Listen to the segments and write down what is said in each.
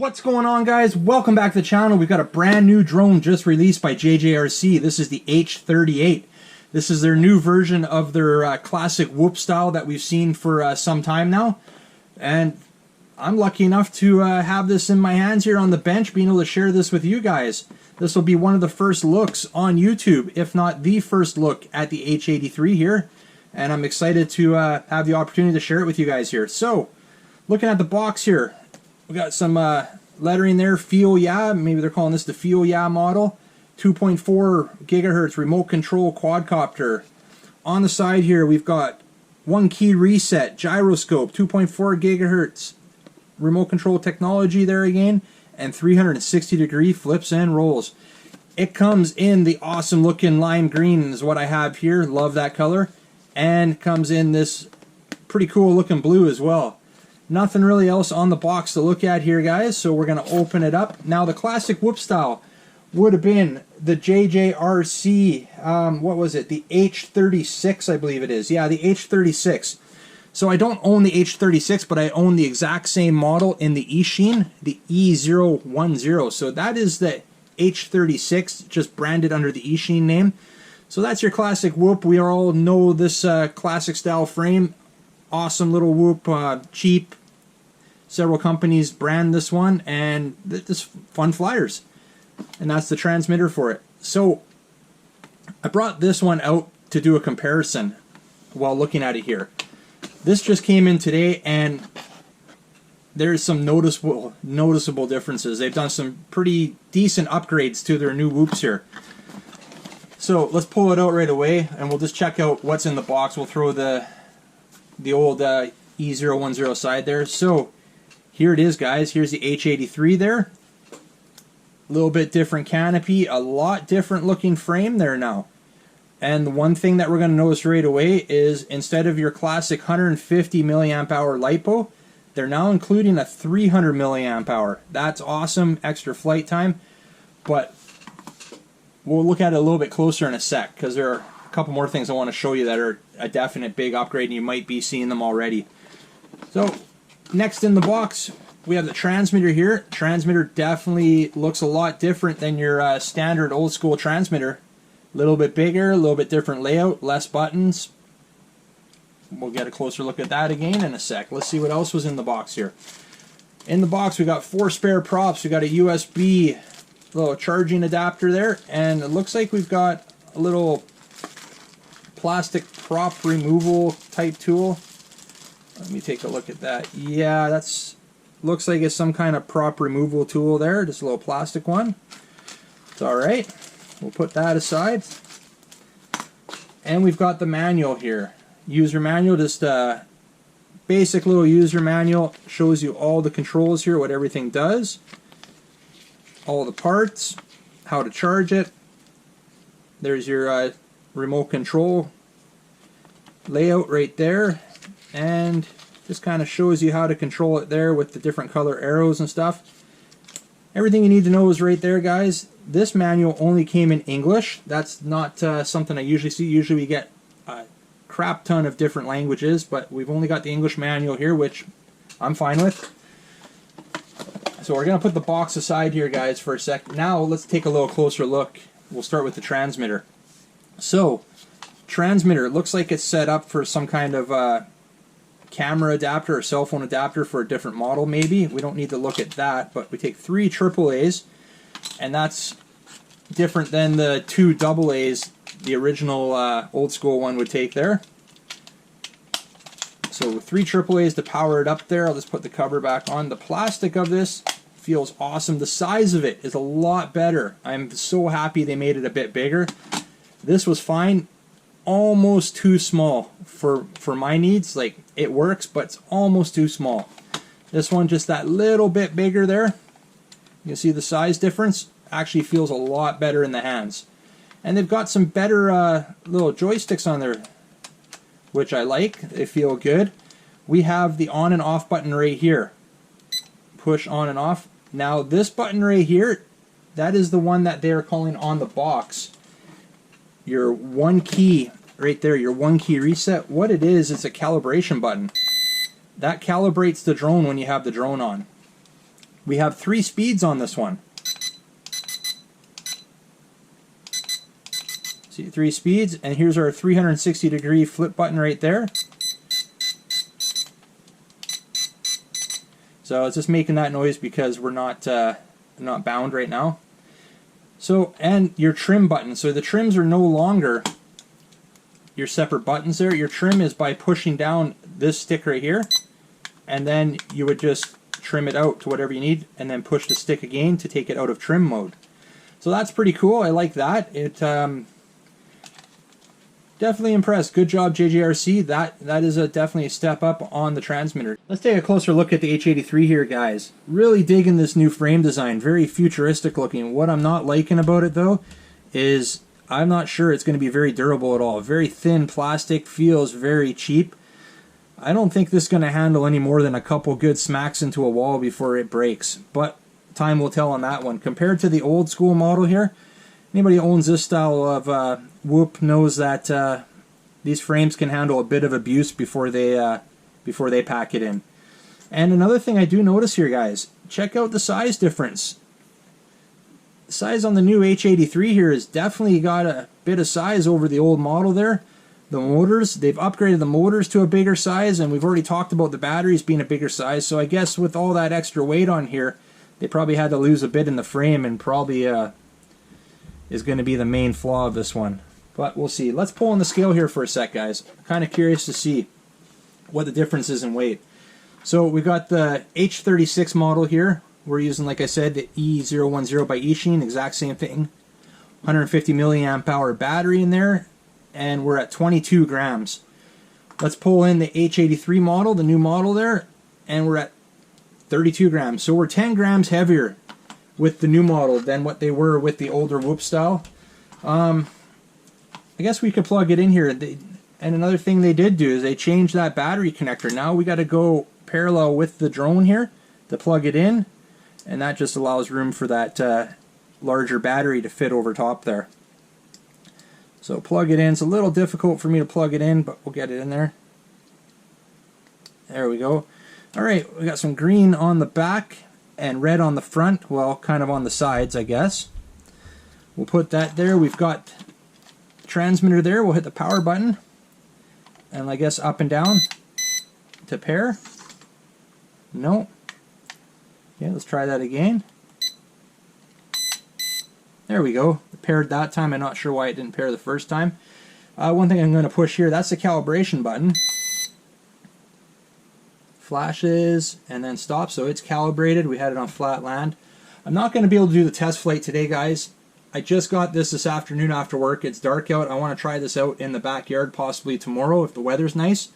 What's going on, guys? Welcome back to the channel. We've got a brand new drone just released by JJRC. This is the H83. This is their new version of their classic whoop style that we've seen for some time now. And I'm lucky enough to have this in my hands here on the bench, being able to share this with you guys. This will be one of the first looks on YouTube, if not the first look at the H83 here. And I'm excited to have the opportunity to share it with you guys here. So, looking at the box here, we got some lettering there, Feel Yeah, maybe they're calling this the Feel Yeah model. 2.4 gigahertz remote control quadcopter. On the side here, we've got one key reset, gyroscope, 2.4 gigahertz remote control technology there again, and 360 degree flips and rolls. It comes in the awesome looking lime green is what I have here, love that color, and comes in this pretty cool looking blue as well. Nothing really else on the box to look at here, guys, so we're going to open it up. Now, the classic whoop style would have been the JJRC, what was it, the H36, I believe it is. Yeah, the H36. So I don't own the H36, but I own the exact same model in the eSheen, the E010. So that is the H36, just branded under the eSheen name. So that's your classic whoop. We all know this classic style frame. Awesome little whoop, cheap. Several companies brand this one, and this fun flyers. And that's the transmitter for it. So I brought this one out to do a comparison while looking at it here. This just came in today, and there's some noticeable differences. They've done some pretty decent upgrades to their new whoops here. So let's pull it out right away, and we'll just check out what's in the box. We'll throw the old E010 side there. So here it is, guys. Here's the H83 there. A little bit different canopy, a lot different looking frame there now. And the one thing that we're going to notice right away is instead of your classic 150 milliamp hour LiPo, they're now including a 300 milliamp hour. That's awesome, extra flight time. But we'll look at it a little bit closer in a sec, because there are a couple more things I want to show you that are a definite big upgrade, and you might be seeing them already. So next in the box, we have the transmitter here. Transmitter definitely looks a lot different than your standard old school transmitter. A little bit bigger, a little bit different layout, less buttons. We'll get a closer look at that again in a sec. Let's see what else was in the box here. In the box, we got 4 spare props. We got a USB little charging adapter there, and it looks like we've got a little plastic prop removal type tool. Let me take a look at that. Yeah, that's looks like it's some kind of prop removal tool there, just a little plastic one. It's alright. We'll put that aside. And we've got the manual here. User manual, just a basic little user manual. Shows you all the controls here, what everything does. All the parts, how to charge it. There's your remote control layout right there, and just kind of shows you how to control it there with the different color arrows and stuff. Everything you need to know is right there, guys. This manual only came in English. That's not something I usually see. Usually we get a crap ton of different languages, but we've only got the English manual here, which I'm fine with. So we're going to put the box aside here, guys, for a sec. Now let's take a little closer look. We'll start with the transmitter. So transmitter, looks like it's set up for some kind of camera adapter or cell phone adapter for a different model maybe. We don't need to look at that, but we take 3 AAAs, and that's different than the 2 AAs the original old school one would take there. So 3 AAAs to power it up there. I'll just put the cover back on. The plastic of this feels awesome. The size of it is a lot better. I'm so happy they made it a bit bigger. This was fine. Almost too small for my needs. Like, it works, but it's almost too small. This one just that little bit bigger there. You can see the size difference. Actually feels a lot better in the hands. And they've got some better little joysticks on there, which I like. They feel good. We have the on and off button right here. Push on and off. Now this button right here, that is the one that they're calling on the box. Your one key right there, your one key reset. What it is, it's a calibration button. That calibrates the drone when you have the drone on. We have 3 speeds on this one. See, 3 speeds, and here's our 360-degree flip button right there. So it's just making that noise because we're not bound right now. So, and your trim button. So the trims are no longer your separate buttons there. Your trim is by pushing down this stick right here, and then you would just trim it out to whatever you need, and then push the stick again to take it out of trim mode. So that's pretty cool. I like that. It definitely impressed. Good job, JJRC. That is definitely a step up on the transmitter. Let's take a closer look at the H83 here, guys. Really digging this new frame design. Very futuristic looking. What I'm not liking about it, though, is I'm not sure it's going to be very durable at all. Very thin plastic, feels very cheap. I don't think this is going to handle any more than a couple good smacks into a wall before it breaks. But time will tell on that one. Compared to the old school model here, anybody who owns this style of whoop knows that these frames can handle a bit of abuse before they pack it in. And another thing I do notice here, guys, check out the size difference. The size on the new H83 here has definitely got a bit of size over the old model there. The motors, they've upgraded the motors to a bigger size, and we've already talked about the batteries being a bigger size. So I guess with all that extra weight on here, they probably had to lose a bit in the frame, and probably is going to be the main flaw of this one. But we'll see. Let's pull on the scale here for a sec, guys. I'm kind of curious to see what the difference is in weight. So we got the H36 model here. We're using, like I said, the E010 by Eachine, exact same thing. 150 milliamp hour battery in there, and we're at 22 grams. Let's pull in the H83 model, the new model there, and we're at 32 grams. So we're 10 grams heavier with the new model than what they were with the older whoop style. I guess we could plug it in here. And another thing they did do is they changed that battery connector. Now we got to go parallel with the drone here to plug it in, and that just allows room for that larger battery to fit over top there. So plug it in. It's a little difficult for me to plug it in, but we'll get it in there. There we go. Alright, we got some green on the back and red on the front. Well, kind of on the sides, I guess. We'll put that there. We've got the transmitter there. We'll hit the power button, and I guess up and down to pair. No. Okay, let's try that again. There we go. It paired that time. I'm not sure why it didn't pair the first time. One thing I'm going to push here, that's the calibration button. Flashes and then stops, so it's calibrated. We had it on flat land. I'm not going to be able to do the test flight today, guys. I just got this afternoon after work. It's dark out. I want to try this out in the backyard possibly tomorrow if the weather's nice.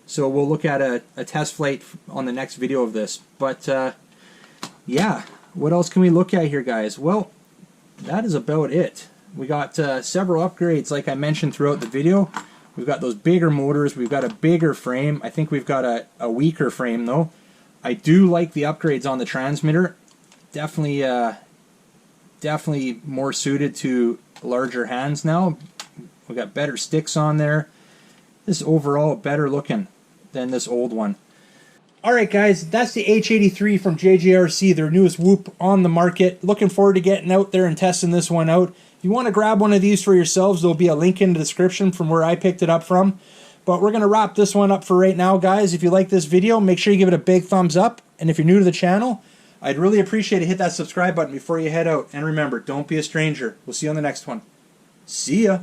So we'll look at a test flight on the next video of this. But yeah, what else can we look at here, guys? Well, that is about it. We got several upgrades like I mentioned throughout the video. We've got those bigger motors. We've got a bigger frame. I think we've got a weaker frame though. I do like the upgrades on the transmitter. Definitely more suited to larger hands now. We've got better sticks on there. This is overall better looking than this old one. Alright guys, that's the H83 from JJRC, their newest whoop on the market. Looking forward to getting out there and testing this one out. If you want to grab one of these for yourselves, there'll be a link in the description from where I picked it up from. But we're going to wrap this one up for right now, guys. If you like this video, make sure you give it a big thumbs up. And if you're new to the channel, I'd really appreciate it. Hit that subscribe button before you head out. And remember, don't be a stranger. We'll see you on the next one. See ya!